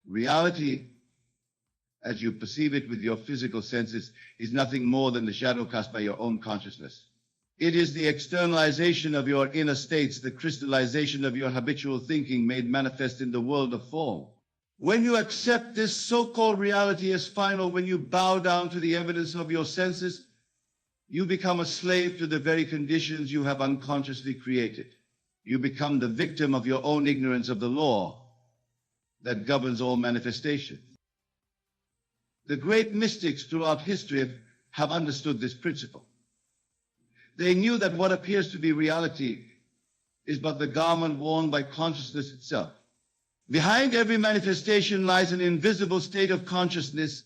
Reality, as you perceive it with your physical senses, is nothing more than the shadow cast by your own consciousness. It is the externalization of your inner states, the crystallization of your habitual thinking made manifest in the world of form. When you accept this so-called reality as final, when you bow down to the evidence of your senses, you become a slave to the very conditions you have unconsciously created. You become the victim of your own ignorance of the law that governs all manifestation. The great mystics throughout history have understood this principle. They knew that what appears to be reality is but the garment worn by consciousness itself. Behind every manifestation lies an invisible state of consciousness,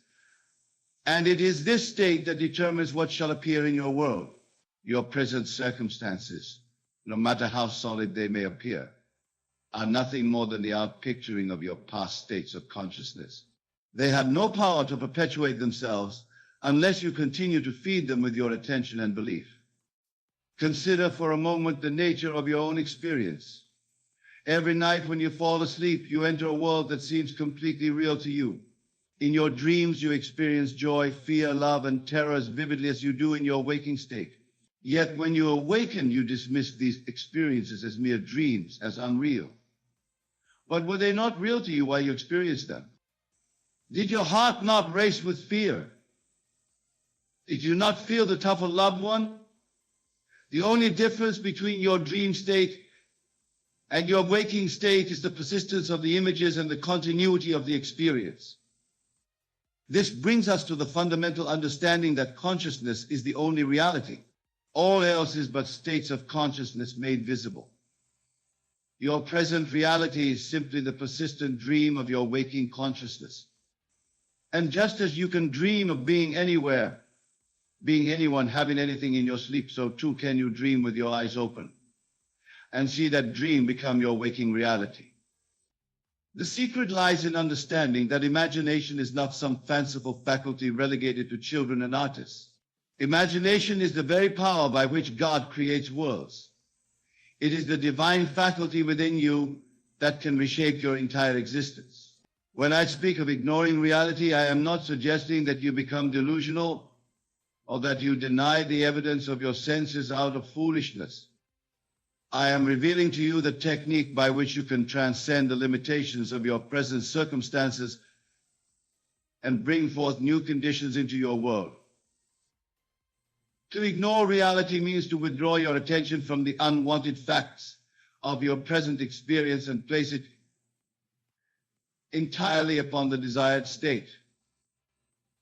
and it is this state that determines what shall appear in your world. Your present circumstances, no matter how solid they may appear, are nothing more than the outpicturing of your past states of consciousness. They have no power to perpetuate themselves unless you continue to feed them with your attention and belief. Consider for a moment the nature of your own experience. Every night when you fall asleep, you enter a world that seems completely real to you. In your dreams, you experience joy, fear, love, and terror as vividly as you do in your waking state. Yet when you awaken, you dismiss these experiences as mere dreams, as unreal. But were they not real to you while you experienced them? Did your heart not race with fear? Did you not feel the touch of a loved one? The only difference between your dream state and your waking state is the persistence of the images and the continuity of the experience. This brings us to the fundamental understanding that consciousness is the only reality. All else is but states of consciousness made visible. Your present reality is simply the persistent dream of your waking consciousness. And just as you can dream of being anywhere, being anyone, having anything in your sleep, so too can you dream with your eyes open and see that dream become your waking reality. The secret lies in understanding that imagination is not some fanciful faculty relegated to children and artists. Imagination is the very power by which God creates worlds. It is the divine faculty within you that can reshape your entire existence. When I speak of ignoring reality, I am not suggesting that you become delusional or that you deny the evidence of your senses out of foolishness. I am revealing to you the technique by which you can transcend the limitations of your present circumstances and bring forth new conditions into your world. To ignore reality means to withdraw your attention from the unwanted facts of your present experience and place it entirely upon the desired state.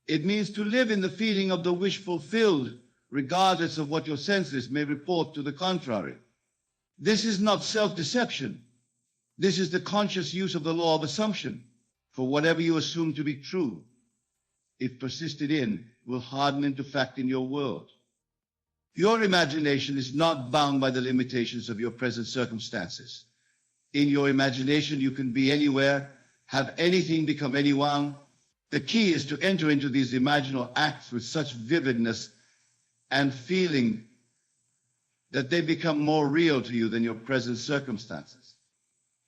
It means to live in the feeling of the wish fulfilled, regardless of what your senses may report to the contrary. This is not self-deception. This is the conscious use of the law of assumption. For whatever you assume to be true, if persisted in, will harden into fact in your world. Your imagination is not bound by the limitations of your present circumstances. In your imagination, you can be anywhere, have anything become anyone. The key is to enter into these imaginal acts with such vividness and feeling that they become more real to you than your present circumstances.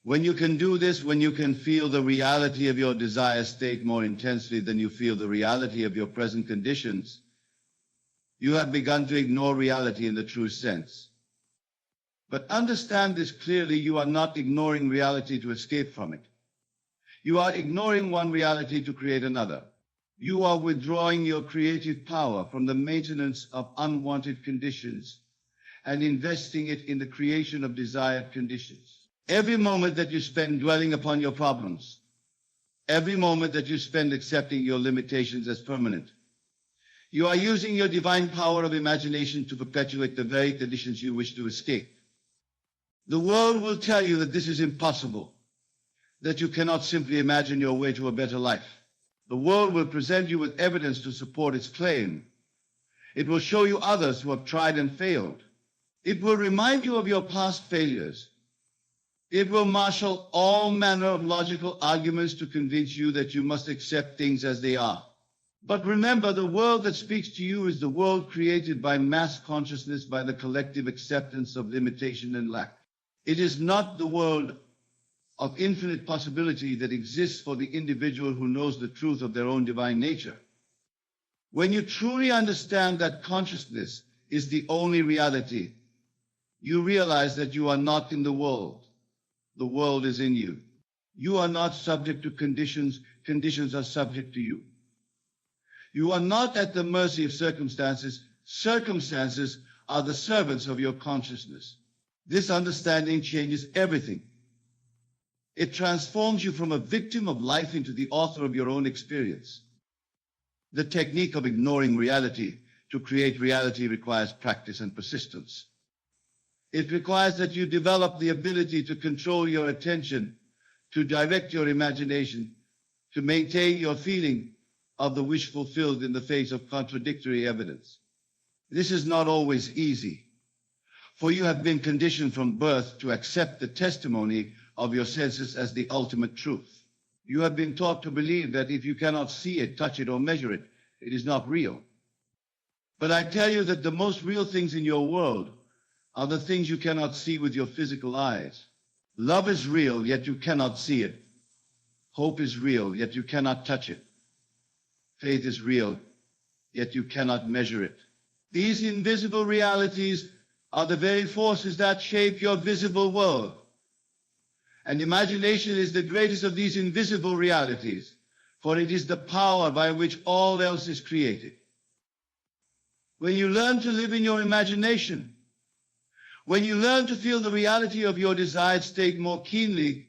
When you can do this, when you can feel the reality of your desired state more intensely than you feel the reality of your present conditions, you have begun to ignore reality in the true sense. But understand this clearly, you are not ignoring reality to escape from it. You are ignoring one reality to create another. You are withdrawing your creative power from the maintenance of unwanted conditions and investing it in the creation of desired conditions. Every moment that you spend dwelling upon your problems, every moment that you spend accepting your limitations as permanent, you are using your divine power of imagination to perpetuate the very conditions you wish to escape. The world will tell you that this is impossible, that you cannot simply imagine your way to a better life. The world will present you with evidence to support its claim. It will show you others who have tried and failed. It will remind you of your past failures. It will marshal all manner of logical arguments to convince you that you must accept things as they are. But remember, the world that speaks to you is the world created by mass consciousness, by the collective acceptance of limitation and lack. It is not the world of infinite possibility that exists for the individual who knows the truth of their own divine nature. When you truly understand that consciousness is the only reality, you realize that you are not in the world. The world is in you. You are not subject to conditions. Conditions are subject to you. You are not at the mercy of circumstances. Circumstances are the servants of your consciousness. This understanding changes everything. It transforms you from a victim of life into the author of your own experience. The technique of ignoring reality to create reality requires practice and persistence. It requires that you develop the ability to control your attention, to direct your imagination, to maintain your feeling of the wish fulfilled in the face of contradictory evidence. This is not always easy, for you have been conditioned from birth to accept the testimony of your senses as the ultimate truth. You have been taught to believe that if you cannot see it, touch it, or measure it, it is not real. But I tell you that the most real things in your world are the things you cannot see with your physical eyes. Love is real, yet you cannot see it. Hope is real, yet you cannot touch it. Faith is real, yet you cannot measure it. These invisible realities are the very forces that shape your visible world. And imagination is the greatest of these invisible realities, for it is the power by which all else is created. When you learn to live in your imagination, when you learn to feel the reality of your desired state more keenly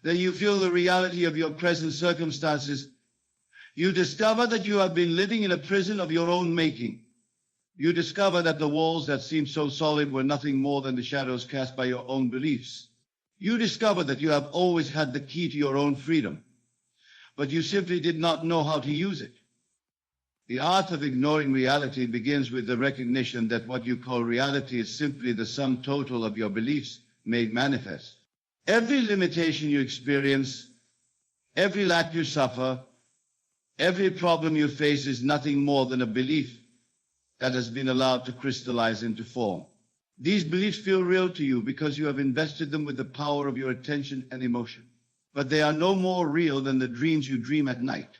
than you feel the reality of your present circumstances, you discover that you have been living in a prison of your own making. You discover that the walls that seemed so solid were nothing more than the shadows cast by your own beliefs. You discover that you have always had the key to your own freedom, but you simply did not know how to use it. The art of ignoring reality begins with the recognition that what you call reality is simply the sum total of your beliefs made manifest. Every limitation you experience, every lack you suffer, every problem you face is nothing more than a belief that has been allowed to crystallize into form. These beliefs feel real to you because you have invested them with the power of your attention and emotion. But they are no more real than the dreams you dream at night.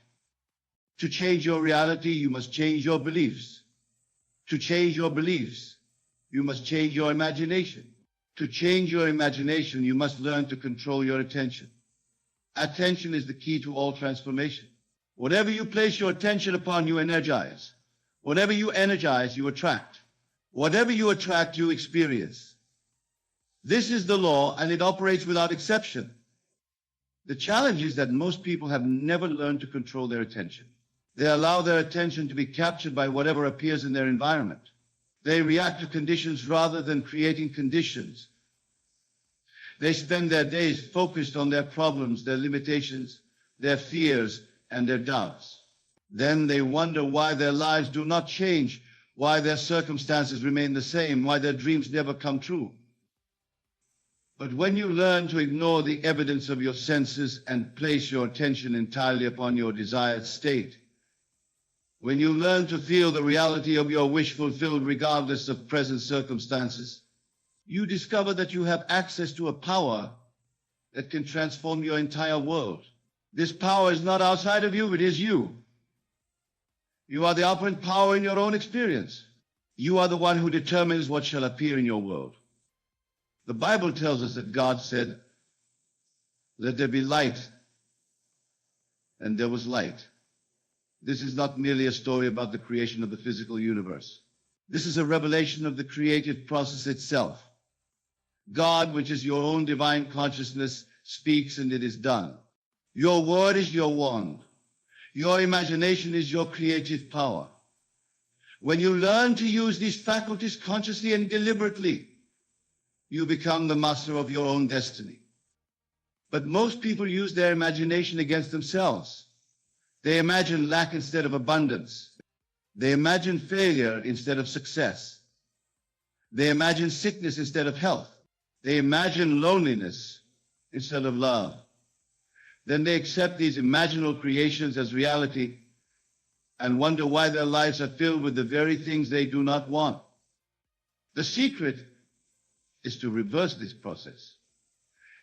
To change your reality, you must change your beliefs. To change your beliefs, you must change your imagination. To change your imagination, you must learn to control your attention. Attention is the key to all transformation. Whatever you place your attention upon, you energize. Whatever you energize, you attract. Whatever you attract, you experience. This is the law, and it operates without exception. The challenge is that most people have never learned to control their attention. They allow their attention to be captured by whatever appears in their environment. They react to conditions rather than creating conditions. They spend their days focused on their problems, their limitations, their fears, and their doubts. Then they wonder why their lives do not change, why their circumstances remain the same, why their dreams never come true. But when you learn to ignore the evidence of your senses and place your attention entirely upon your desired state, when you learn to feel the reality of your wish fulfilled regardless of present circumstances, you discover that you have access to a power that can transform your entire world. This power is not outside of you, it is you. You are the operant power in your own experience. You are the one who determines what shall appear in your world. The Bible tells us that God said, "Let there be light," and there was light. This is not merely a story about the creation of the physical universe. This is a revelation of the creative process itself. God, which is your own divine consciousness, speaks and it is done. Your word is your wand. Your imagination is your creative power. When you learn to use these faculties consciously and deliberately, you become the master of your own destiny. But most people use their imagination against themselves. They imagine lack instead of abundance. They imagine failure instead of success. They imagine sickness instead of health. They imagine loneliness instead of love. Then they accept these imaginal creations as reality and wonder why their lives are filled with the very things they do not want. The secret is to reverse this process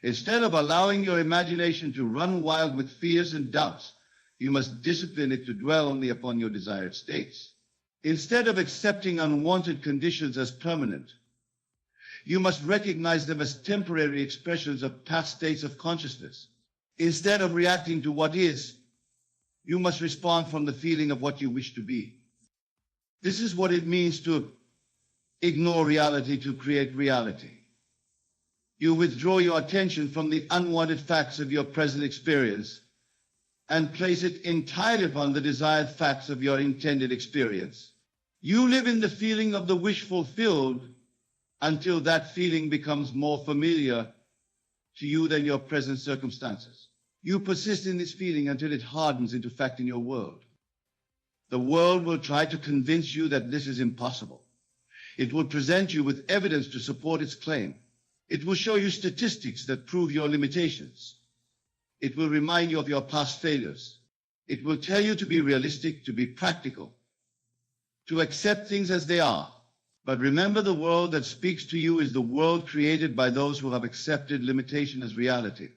Instead of allowing your imagination to run wild with fears and doubts, you must discipline it to dwell only upon your desired states. Instead of accepting unwanted conditions as permanent, you must recognize them as temporary expressions of past states of consciousness. Instead of reacting to what is, you must respond from the feeling of what you wish to be. This is what it means to ignore reality to create reality. You withdraw your attention from the unwanted facts of your present experience and place it entirely upon the desired facts of your intended experience. You live in the feeling of the wish fulfilled until that feeling becomes more familiar to you than your present circumstances. You persist in this feeling until it hardens into fact in your world. The world will try to convince you that this is impossible. It will present you with evidence to support its claim. It will show you statistics that prove your limitations. It will remind you of your past failures. It will tell you to be realistic, to be practical, to accept things as they are. But remember, the world that speaks to you is the world created by those who have accepted limitation as reality.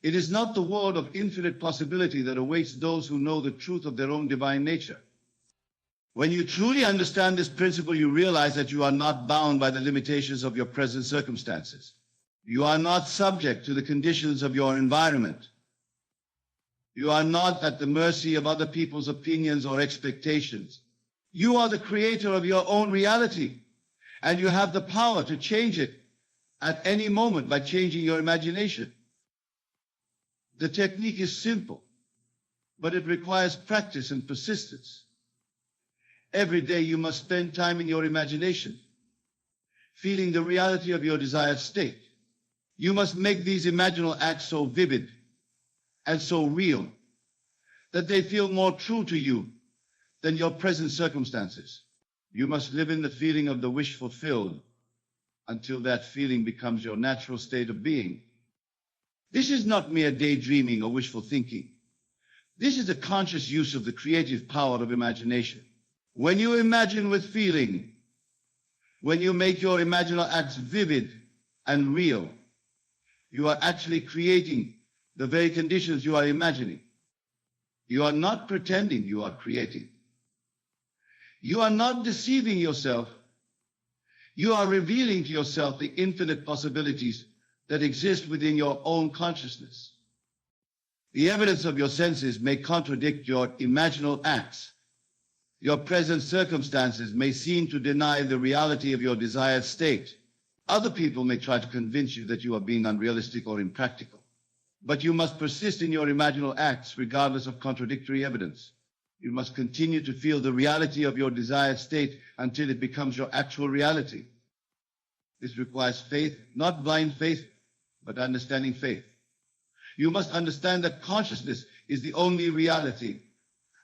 It is not the world of infinite possibility that awaits those who know the truth of their own divine nature. When you truly understand this principle, you realize that you are not bound by the limitations of your present circumstances. You are not subject to the conditions of your environment. You are not at the mercy of other people's opinions or expectations. You are the creator of your own reality, and you have the power to change it at any moment by changing your imagination. The technique is simple, but it requires practice and persistence. Every day you must spend time in your imagination, feeling the reality of your desired state. You must make these imaginal acts so vivid and so real that they feel more true to you than your present circumstances. You must live in the feeling of the wish fulfilled until that feeling becomes your natural state of being. This is not mere daydreaming or wishful thinking. This is a conscious use of the creative power of imagination. When you imagine with feeling, when you make your imaginal acts vivid and real, you are actually creating the very conditions you are imagining. You are not pretending, you are creating. You are not deceiving yourself. You are revealing to yourself the infinite possibilities that exist within your own consciousness. The evidence of your senses may contradict your imaginal acts. Your present circumstances may seem to deny the reality of your desired state. Other people may try to convince you that you are being unrealistic or impractical. But you must persist in your imaginal acts regardless of contradictory evidence. You must continue to feel the reality of your desired state until it becomes your actual reality. This requires faith, not blind faith, but understanding faith. You must understand that consciousness is the only reality,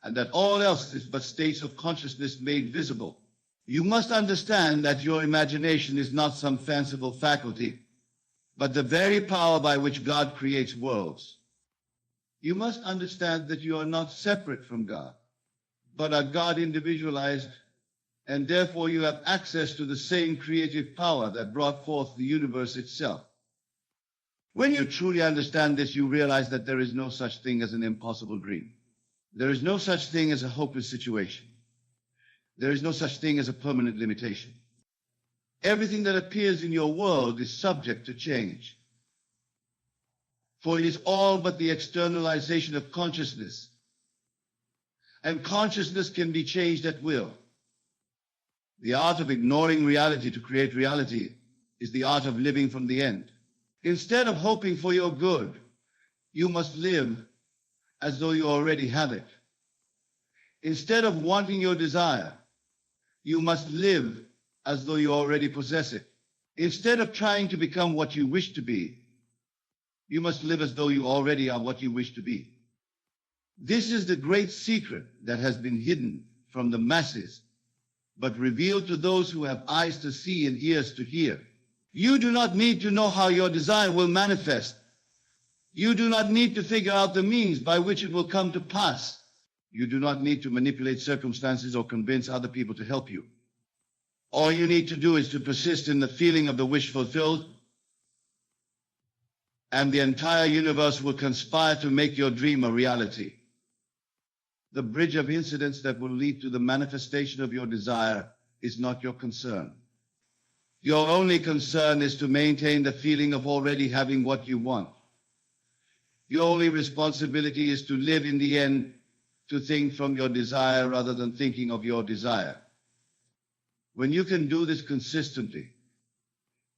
and that all else is but states of consciousness made visible. You must understand that your imagination is not some fanciful faculty, but the very power by which God creates worlds. You must understand that you are not separate from God, but are God individualized, and therefore you have access to the same creative power that brought forth the universe itself. When you truly understand this, you realize that there is no such thing as an impossible dream. There is no such thing as a hopeless situation. There is no such thing as a permanent limitation. Everything that appears in your world is subject to change. For it is all but the externalization of consciousness. And consciousness can be changed at will. The art of ignoring reality to create reality is the art of living from the end. Instead of hoping for your good, you must live as though you already have it. Instead of wanting your desire, you must live as though you already possess it. Instead of trying to become what you wish to be, you must live as though you already are what you wish to be. This is the great secret that has been hidden from the masses, but revealed to those who have eyes to see and ears to hear. You do not need to know how your desire will manifest. You do not need to figure out the means by which it will come to pass. You do not need to manipulate circumstances or convince other people to help you. All you need to do is to persist in the feeling of the wish fulfilled and the entire universe will conspire to make your dream a reality. The bridge of incidents that will lead to the manifestation of your desire is not your concern. Your only concern is to maintain the feeling of already having what you want. Your only responsibility is to live in the end, to think from your desire rather than thinking of your desire. When you can do this consistently,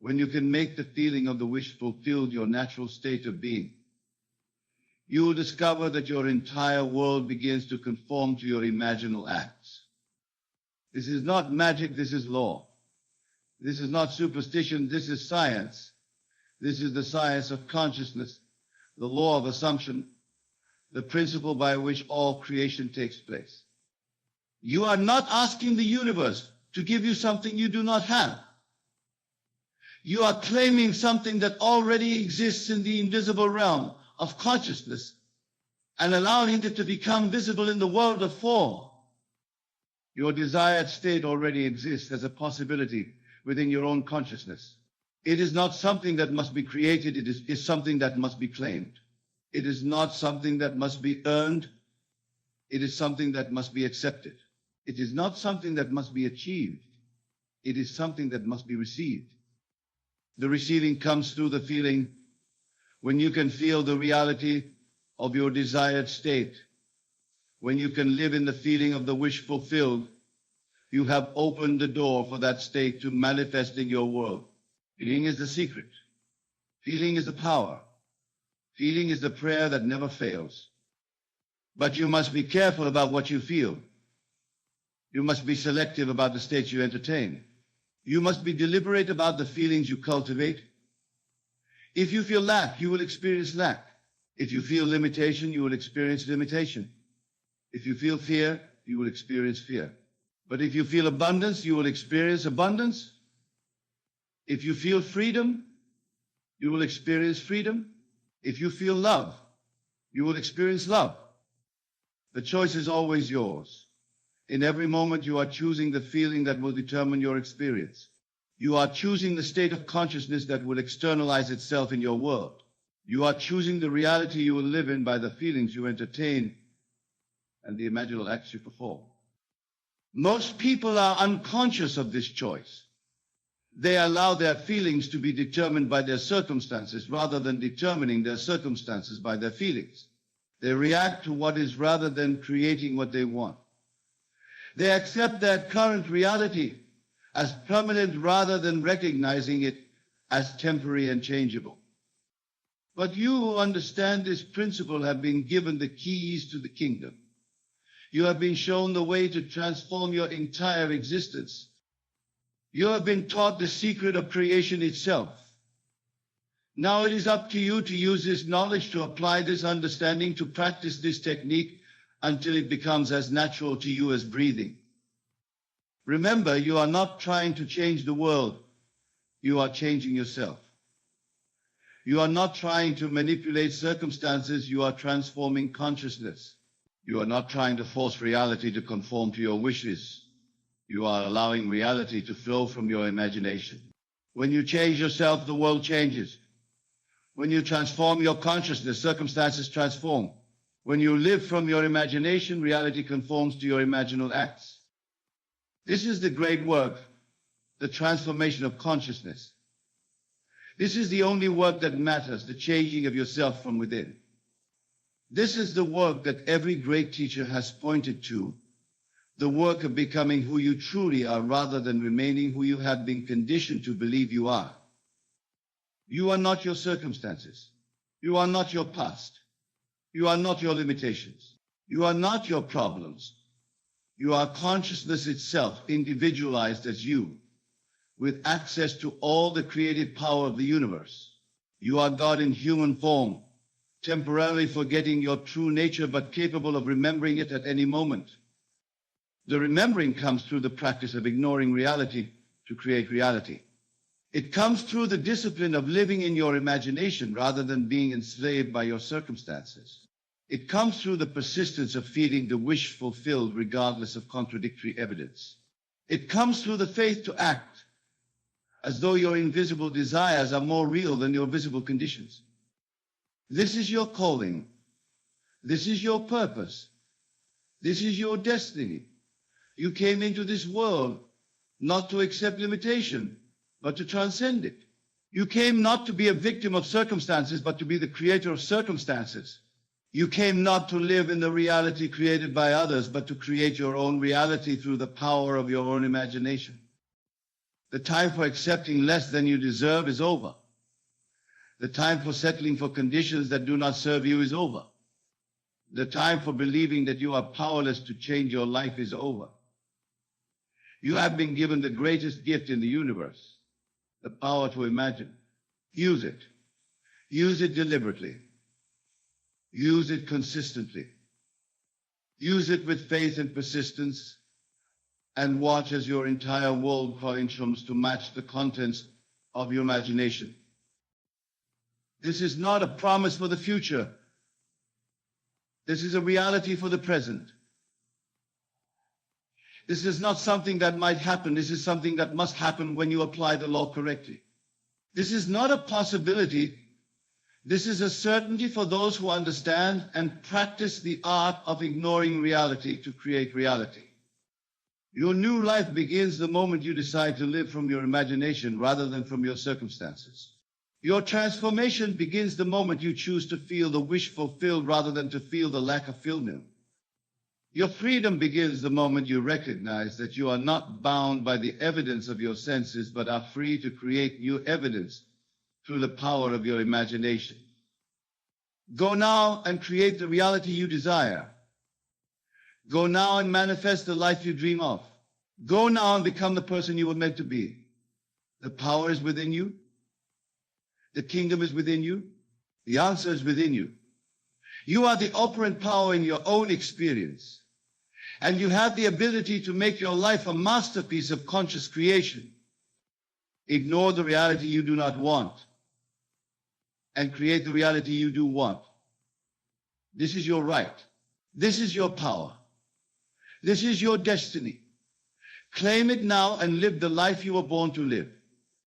when you can make the feeling of the wish fulfilled your natural state of being, you will discover that your entire world begins to conform to your imaginal acts. This is not magic, this is law. This is not superstition, this is science. This is the science of consciousness, the law of assumption, the principle by which all creation takes place. You are not asking the universe to give you something you do not have. You are claiming something that already exists in the invisible realm of consciousness and allowing it to become visible in the world of form. Your desired state already exists as a possibility within your own consciousness. It is not something that must be created, it is something that must be claimed. It is not something that must be earned, it is something that must be accepted. It is not something that must be achieved, it is something that must be received. The receiving comes through the feeling. When you can feel the reality of your desired state, when you can live in the feeling of the wish fulfilled, you have opened the door for that state to manifest in your world. Feeling is the secret. Feeling is the power. Feeling is the prayer that never fails. But you must be careful about what you feel. You must be selective about the states you entertain. You must be deliberate about the feelings you cultivate. If you feel lack, you will experience lack. If you feel limitation, you will experience limitation. If you feel fear, you will experience fear. But if you feel abundance, you will experience abundance. If you feel freedom, you will experience freedom. If you feel love, you will experience love. The choice is always yours. In every moment, you are choosing the feeling that will determine your experience. You are choosing the state of consciousness that will externalize itself in your world. You are choosing the reality you will live in by the feelings you entertain and the imaginal acts you perform. Most people are unconscious of this choice. They allow their feelings to be determined by their circumstances rather than determining their circumstances by their feelings. They react to what is rather than creating what they want. They accept their current reality as permanent rather than recognizing it as temporary and changeable. But you who understand this principle have been given the keys to the kingdom. You have been shown the way to transform your entire existence. You have been taught the secret of creation itself. Now it is up to you to use this knowledge, to apply this understanding, to practice this technique until it becomes as natural to you as breathing. Remember, you are not trying to change the world. You are changing yourself. You are not trying to manipulate circumstances. You are transforming consciousness. You are not trying to force reality to conform to your wishes. You are allowing reality to flow from your imagination. When you change yourself, the world changes. When you transform your consciousness, circumstances transform. When you live from your imagination, reality conforms to your imaginal acts. This is the great work, the transformation of consciousness. This is the only work that matters, the changing of yourself from within. This is the work that every great teacher has pointed to, the work of becoming who you truly are rather than remaining who you have been conditioned to believe you are. You are not your circumstances. You are not your past. You are not your limitations. You are not your problems. You are consciousness itself, individualized as you, with access to all the creative power of the universe. You are God in human form, temporarily forgetting your true nature, but capable of remembering it at any moment. The remembering comes through the practice of ignoring reality to create reality. It comes through the discipline of living in your imagination rather than being enslaved by your circumstances. It comes through the persistence of feeling the wish fulfilled regardless of contradictory evidence. It comes through the faith to act as though your invisible desires are more real than your visible conditions. This is your calling. This is your purpose. This is your destiny. You came into this world not to accept limitation, but to transcend it. You came not to be a victim of circumstances, but to be the creator of circumstances. You came not to live in the reality created by others, but to create your own reality through the power of your own imagination. The time for accepting less than you deserve is over. The time for settling for conditions that do not serve you is over. The time for believing that you are powerless to change your life is over. You have been given the greatest gift in the universe, the power to imagine. Use it. Use it deliberately. Use it consistently. Use it with faith and persistence, and watch as your entire world comes to match the contents of your imagination. This is not a promise for the future. This is a reality for the present. This is not something that might happen. This is something that must happen when you apply the law correctly. This is not a possibility. This is a certainty for those who understand and practice the art of ignoring reality to create reality. Your new life begins the moment you decide to live from your imagination rather than from your circumstances. Your transformation begins the moment you choose to feel the wish fulfilled rather than to feel the lack of fulfillment. Your freedom begins the moment you recognize that you are not bound by the evidence of your senses, but are free to create new evidence through the power of your imagination. Go now and create the reality you desire. Go now and manifest the life you dream of. Go now and become the person you were meant to be. The power is within you. The kingdom is within you. The answer is within you. You are the operant power in your own experience. And you have the ability to make your life a masterpiece of conscious creation. Ignore the reality you do not want and create the reality you do want. This is your right. This is your power. This is your destiny. Claim it now and live the life you were born to live.